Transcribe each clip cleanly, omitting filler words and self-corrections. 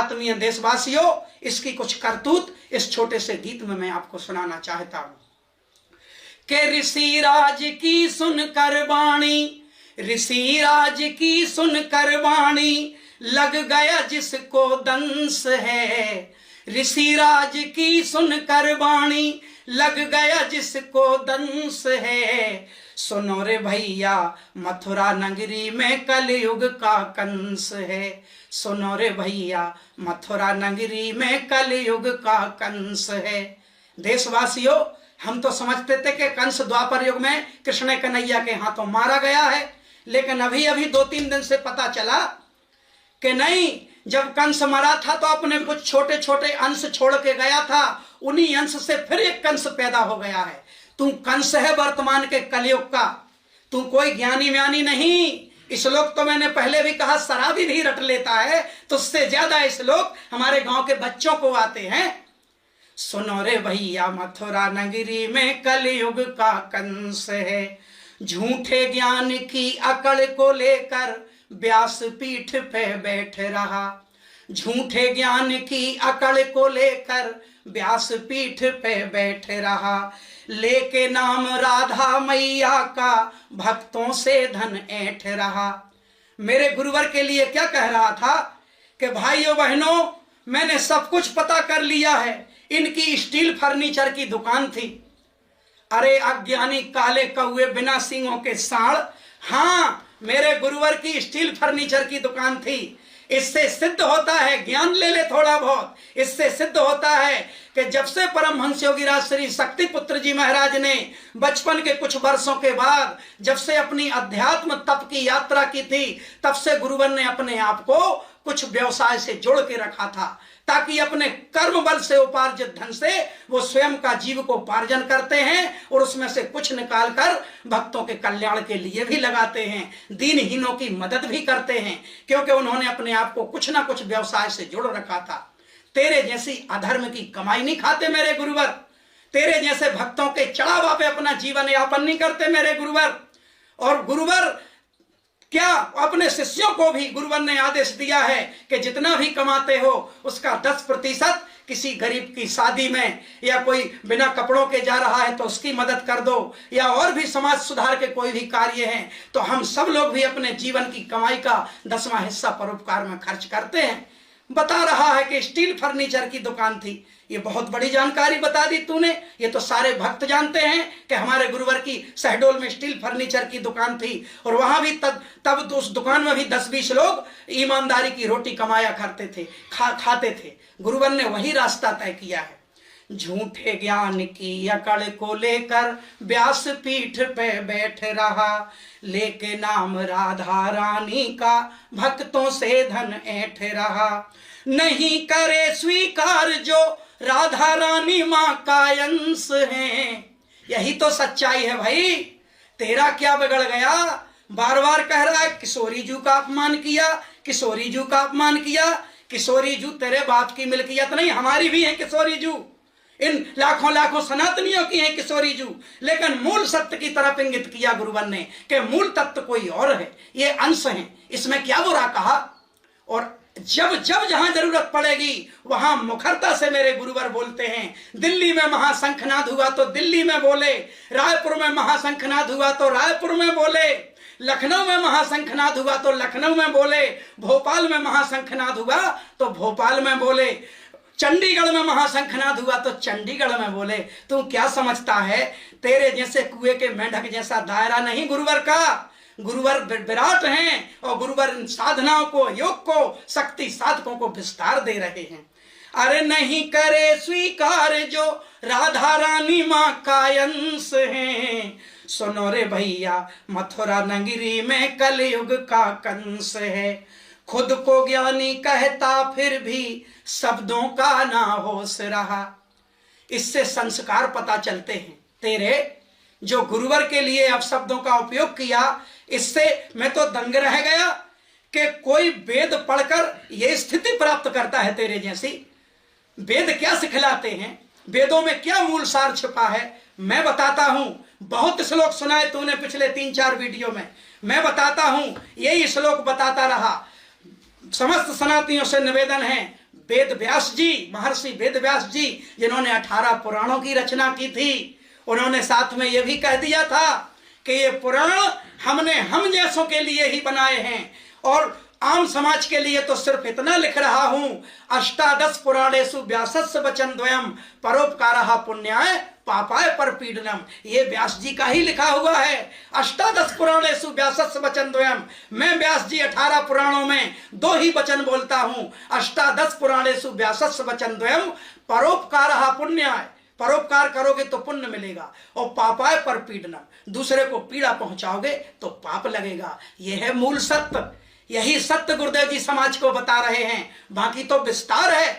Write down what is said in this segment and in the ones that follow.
आत्मीय देशवासियों, इसकी कुछ करतूत इस छोटे से गीत में मैं आपको सुनाना चाहता हूं। कि ऋषि राज की सुनकर वाणी, ऋषि राज की सुनकर वाणी, लग गया जिसको दंस है। ऋषि राज की सुनकर वाणी, लग गया जिसको दंस है। सुनो रे भैया मथुरा नगरी में कलयुग का कंस है। सुनो रे भैया मथुरा नगरी में कलयुग का कंस है। देशवासियों, हम तो समझते थे कि कंस द्वापर युग में कृष्ण कन्हैया के हाथों मारा गया है, लेकिन अभी अभी 2-3 दिन से पता चला कि नहीं, जब कंस मरा था तो अपने कुछ छोटे छोटे अंश छोड़ के गया था, उन्हीं अंश से फिर एक कंस पैदा हो गया है। तू कंस है वर्तमान के कलयुग का, तू कोई ज्ञानी व्यानी नहीं। इस लोग तो मैंने पहले भी कहा शराबी भी रट लेता है, तो उससे ज्यादा इस लोग हमारे गांव के बच्चों को आते हैं। सुनो रे भैया मथुरा नगरी में कलयुग का कंस है। झूठे ज्ञान की अकड़ को लेकर व्यास पीठ पे बैठ रहा। झूठे ज्ञान की अकड़ को लेकर व्यास पीठ पे बैठ रहा। लेके नाम राधा मैया का भक्तों से धन ऐंठ रहा। मेरे गुरुवर के लिए क्या कह रहा था कि भाइयों बहनों, मैंने सब कुछ पता कर लिया है। इनकी स्टील फर्नीचर की दुकान थी। अरे अज्ञानी काले कौए बिना सींगों के साड़, हाँ, मेरे गुरुवर की स्टील फर्नीचर की दुकान थी। इससे सिद्ध होता है, ज्ञान ले ले थोड़ा बहुत, इससे सिद्ध होता है कि जब से परमहंस योगीराज श्री शक्ति पुत्र जी महाराज ने बचपन के कुछ वर्षों के बाद जब से अपनी अध्यात्म तप की यात्रा की थी, तब से गुरुवर ने अपने आप को कुछ व्यवसाय से जोड़ के रखा था, ताकि अपने कर्म बल से उपार्जित धन से वो स्वयं का जीव को उपार्जन करते हैं और उसमें से कुछ निकालकर भक्तों के कल्याण के लिए भी लगाते हैं, दीनहीनों की मदद भी करते हैं, क्योंकि उन्होंने अपने आप को कुछ ना कुछ व्यवसाय से जोड़ रखा था। तेरे जैसी अधर्म की कमाई नहीं खाते मेरे गुरुवर, तेरे जैसे भक्तों के चढ़ावा पे अपना जीवन यापन नहीं करते मेरे गुरुवर। और गुरुवर क्या अपने शिष्यों को भी गुरुवर ने आदेश दिया है कि जितना भी कमाते हो उसका 10% किसी गरीब की शादी में, या कोई बिना कपड़ों के जा रहा है तो उसकी मदद कर दो, या और भी समाज सुधार के कोई भी कार्य हैं तो हम सब लोग भी अपने जीवन की कमाई का 10वां हिस्सा परोपकार में खर्च करते हैं। बता रहा है कि स्टील फर्नीचर की दुकान थी। ये बहुत बड़ी जानकारी बता दी तूने। ये तो सारे भक्त जानते हैं कि हमारे गुरुवर की शहडोल में स्टील फर्नीचर की दुकान थी, और वहां भी तब तो उस दुकान में भी 10-20 लोग ईमानदारी की रोटी कमाया करते थे, खाते थे। गुरुवर ने वही रास्ता तय किया है। झूठे ज्ञान की अकड़ को लेकर व्यास पीठ पे बैठ रहा। लेके नाम राधा रानी का भक्तों से धन ऐंठ रहा। नहीं करे स्वीकार जो राधा रानी माँ का अंश है। यही तो सच्चाई है भाई। तेरा क्या बिगड़ गया? बार बार कह रहा है किशोरी जू का अपमान किया, किशोरी जू का अपमान किया। किशोरी जू तेरे बाप की मिल्कियत नहीं, हमारी भी है किशोरी जू। इन लाखों लाखों सनातनियों की है किशोरी जू, लेकिन मूल सत्य की तरफ इंगित किया गुरुवर ने कि मूल तत्व कोई और है, ये अंश है, इसमें क्या बुरा कहा। और जब जब जहां जरूरत पड़ेगी वहां मुखरता से मेरे गुरुवर बोलते हैं। दिल्ली में महाशंखनाद हुआ तो दिल्ली में बोले, रायपुर में महाशंखनाद हुआ तो रायपुर में बोले, लखनऊ में महाशंखनाद हुआ तो लखनऊ में बोले, भोपाल में महाशंखनाद हुआ तो भोपाल में बोले, चंडीगढ़ में महाशंखनाद हुआ तो चंडीगढ़ में बोले। तू क्या समझता है तेरे जैसे कुएं के मेंढक जैसा दायरा नहीं गुरुवर का। गुरुवर विराट हैं और गुरुवर साधनाओं को, योग को, शक्ति साधकों को विस्तार दे रहे हैं। अरे नहीं करे स्वीकार जो राधा रानी माँ का अंश है। सुनो रे भैया मथुरा नगरी में कलयुग का कंस है। खुद को ज्ञानी कहता फिर भी शब्दों का ना होश रहा। इससे संस्कार पता चलते हैं तेरे, जो गुरुवर के लिए अपशब्दों का उपयोग किया। इससे मैं तो दंग रह गया कि कोई वेद पढ़कर यह स्थिति प्राप्त करता है तेरे जैसी। वेद क्या सिखलाते हैं, वेदों में क्या मूल सार छिपा है, मैं बताता हूं। बहुत श्लोक सुनाए तूने पिछले 3-4 वीडियो में, मैं बताता हूं, यही श्लोक बताता रहा। समस्त सनातनियों से निवेदन है, वेद व्यास जी, महर्षि वेद व्यास जी, जिन्होंने 18 पुराणों की रचना की थी, उन्होंने साथ में यह भी कह दिया था कि ये पुराण हमने हम जैसों के लिए ही बनाए हैं और आम समाज के लिए तो सिर्फ इतना लिख रहा हूं, अष्टादश पुराणेषु व्यासस्य वचन द्वयम् परोपकारः पुण्याय पापाय परपीडनम। ये व्यास जी का ही लिखा हुआ है। अष्टादश पुराणेषु व्यासस्य वचन द्वयम्, मैं व्यास जी 18 पुराणों में 2 ही वचन बोलता हूं। अष्टादश पुराणेषु व्यासस्य वचन द्वयम् परोपकारः पुण्याय, परोपकार करोगे तो पुण्य मिलेगा, और पापाय परपीडनम, दूसरे को पीड़ा पहुंचाओगे तो पाप लगेगा। यह है मूल सत्य। यही सत्य गुरुदेव जी समाज को बता रहे हैं। बाकी तो विस्तार है,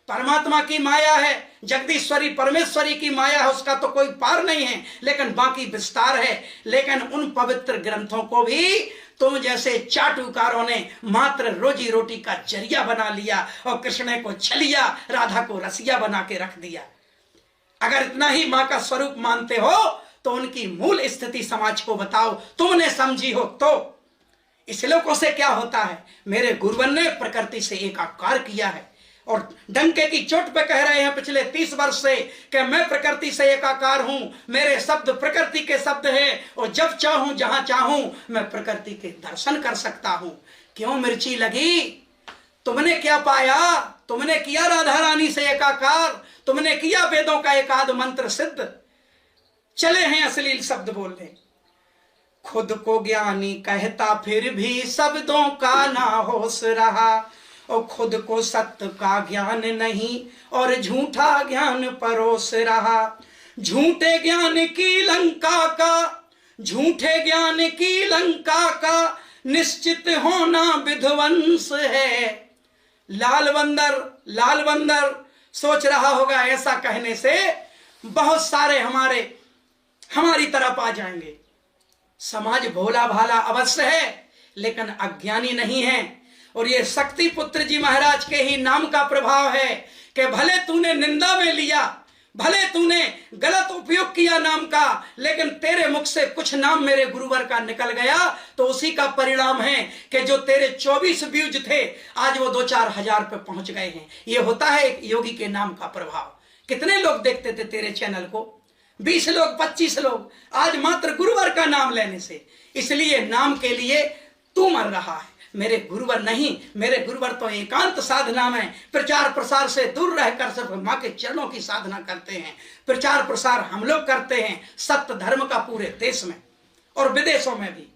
परमात्मा की माया है, जगदीश्वरी परमेश्वरी की माया है, उसका तो कोई पार नहीं है, लेकिन बाकी विस्तार है। लेकिन उन पवित्र ग्रंथों को भी तुम जैसे चाटुकारों ने मात्र रोजी रोटी का जरिया बना लिया और कृष्ण को छलिया, राधा को रसिया बना के रख दिया। अगर इतना ही मां का स्वरूप मानते हो तो उनकी मूल स्थिति समाज को बताओ, तुमने समझी हो तो। इस श्लोकों से क्या होता है? मेरे गुरुवर ने प्रकृति से एकाकार किया है और डंके की चोट पे कह रहे हैं पिछले 30 वर्ष से कि मैं प्रकृति से एकाकार हूं, मेरे शब्द प्रकृति के शब्द हैं और जब चाहूं जहां चाहूं मैं प्रकृति के दर्शन कर सकता हूं। क्यों मिर्ची लगी? तुमने क्या पाया? तुमने किया राधा रानी से एकाकार, तुमने किया वेदों का एकाद मंत्र सिद्ध, चले हैं अश्लील शब्द बोलने। खुद को ज्ञानी कहता फिर भी शब्दों का ना होश रहा, और खुद को सत्य का ज्ञान नहीं और झूठा ज्ञान परोस रहा। झूठे ज्ञान की लंका का, झूठे ज्ञान की लंका का निश्चित होना विध्वंस है। लाल बंदर सोच रहा होगा ऐसा कहने से बहुत सारे हमारी तरफ आ जाएंगे। समाज भोला भाला अवश्य है, लेकिन अज्ञानी नहीं है। और ये शक्ति पुत्र जी महाराज के ही नाम का प्रभाव है कि भले तूने निंदा में लिया, भले तूने गलत उपयोग किया नाम का, लेकिन तेरे मुख से कुछ नाम मेरे गुरुवर का निकल गया तो उसी का परिणाम है कि जो तेरे 24 व्यूज थे आज वो 2-4 हजार पे पहुंच गए हैं। ये होता है एक योगी के नाम का प्रभाव। कितने लोग देखते थे तेरे चैनल को? 20 लोग, 25 लोग, आज मात्र गुरुवर का नाम लेने से। इसलिए नाम के लिए तू मर रहा है, मेरे गुरुवर नहीं। मेरे गुरुवर तो एकांत साधना में प्रचार प्रसार से दूर रहकर सिर्फ मां के चरणों की साधना करते हैं। प्रचार प्रसार हम लोग करते हैं सत्य धर्म का पूरे देश में और विदेशों में भी।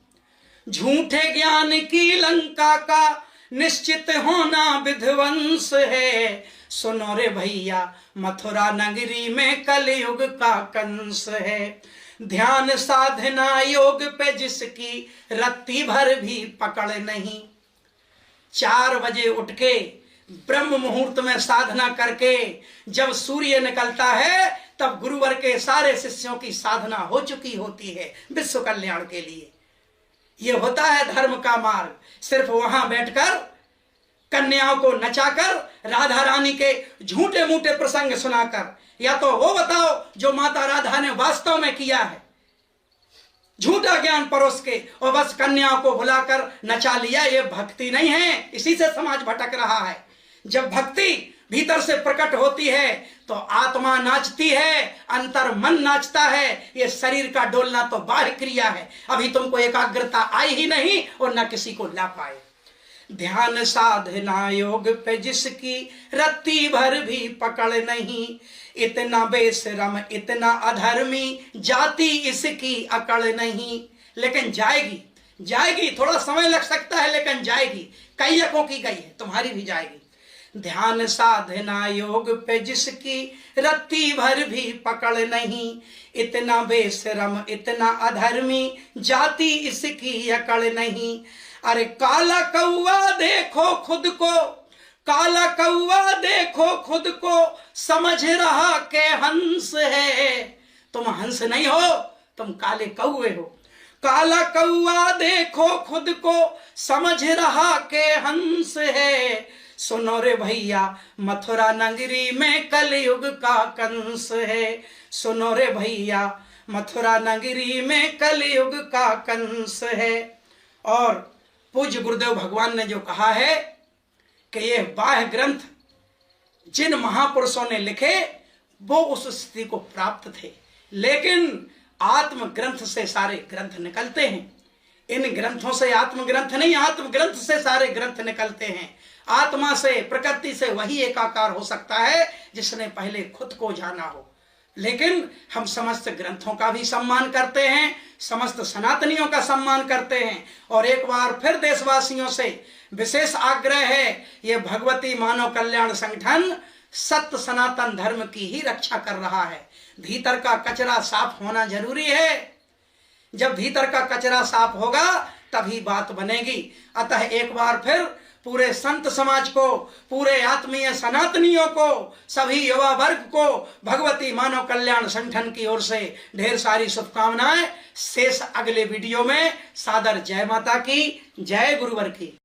झूठे ज्ञान की लंका का निश्चित होना विध्वंस है। सुनो रे भैया मथुरा नगरी में कलयुग का कंस है। ध्यान साधना योग पे जिसकी रत्ती भर भी पकड़ नहीं। 4 बजे उठ के ब्रह्म मुहूर्त में साधना करके जब सूर्य निकलता है तब गुरुवर के सारे शिष्यों की साधना हो चुकी होती है विश्व कल्याण के लिए। यह होता है धर्म का मार्ग। सिर्फ वहां बैठकर कन्याओं को नचाकर राधा रानी के झूठे मूठे प्रसंग सुनाकर, या तो वो बताओ जो माता राधा ने वास्तव में किया है, झूठा ज्ञान परोस के और बस कन्याओं को बुलाकर नचा लिया। ये भक्ति नहीं है, इसी से समाज भटक रहा है। जब भक्ति भीतर से प्रकट होती है तो आत्मा नाचती है, अंतर मन नाचता है। ये शरीर का डोलना तो बाह्य क्रिया है, अभी तुमको एकाग्रता आई ही नहीं और न किसी को ला पाए। ध्यान साधना योग पे जिसकी रत्ती भर भी पकड़ नहीं। इतना बेशरम इतना अधर्मी जाति इसकी अकड़ नहीं। लेकिन जाएगी, थोड़ा समय लग सकता है लेकिन जाएगी। कैयकों की गई है, तुम्हारी भी जाएगी। ध्यान साधना योग पे जिसकी रत्ती भर भी पकड़ नहीं। इतना बेशरम इतना अधर्मी जाति इसकी अकड़ नहीं। अरे काला कौवा देखो खुद को, काला कौवा देखो खुद को, समझ रहा के हंस है। तुम हंस नहीं हो, तुम काले कौवे हो। काला कौवा देखो खुद को, समझ रहा के हंस है। सुनो रे भैया मथुरा नगरी में कलयुग का कंस है। सुनो रे भैया मथुरा नगरी में कलयुग का कंस है। और पूज्य गुरुदेव भगवान ने जो कहा है कि ये बाह्य ग्रंथ जिन महापुरुषों ने लिखे वो उस स्थिति को प्राप्त थे। लेकिन आत्म ग्रंथ से सारे ग्रंथ निकलते हैं। इन ग्रंथों से आत्म ग्रंथ नहीं, आत्म ग्रंथ से सारे ग्रंथ निकलते हैं। आत्मा से, प्रकृति से वही एकाकार हो सकता है जिसने पहले खुद को जाना हो। लेकिन हम समस्त ग्रंथों का भी सम्मान करते हैं, समस्त सनातनियों का सम्मान करते हैं। और एक बार फिर देशवासियों से विशेष आग्रह है, ये भगवती मानव कल्याण संगठन सत्य सनातन धर्म की ही रक्षा कर रहा है। भीतर का कचरा साफ होना जरूरी है। जब भीतर का कचरा साफ होगा तभी बात बनेगी। अतः एक बार फिर पूरे संत समाज को, पूरे आत्मीय सनातनियों को, सभी युवा वर्ग को भगवती मानव कल्याण संगठन की ओर से ढेर सारी शुभकामनाएं। शेष अगले वीडियो में सादर जय माता की, जय गुरुवर की।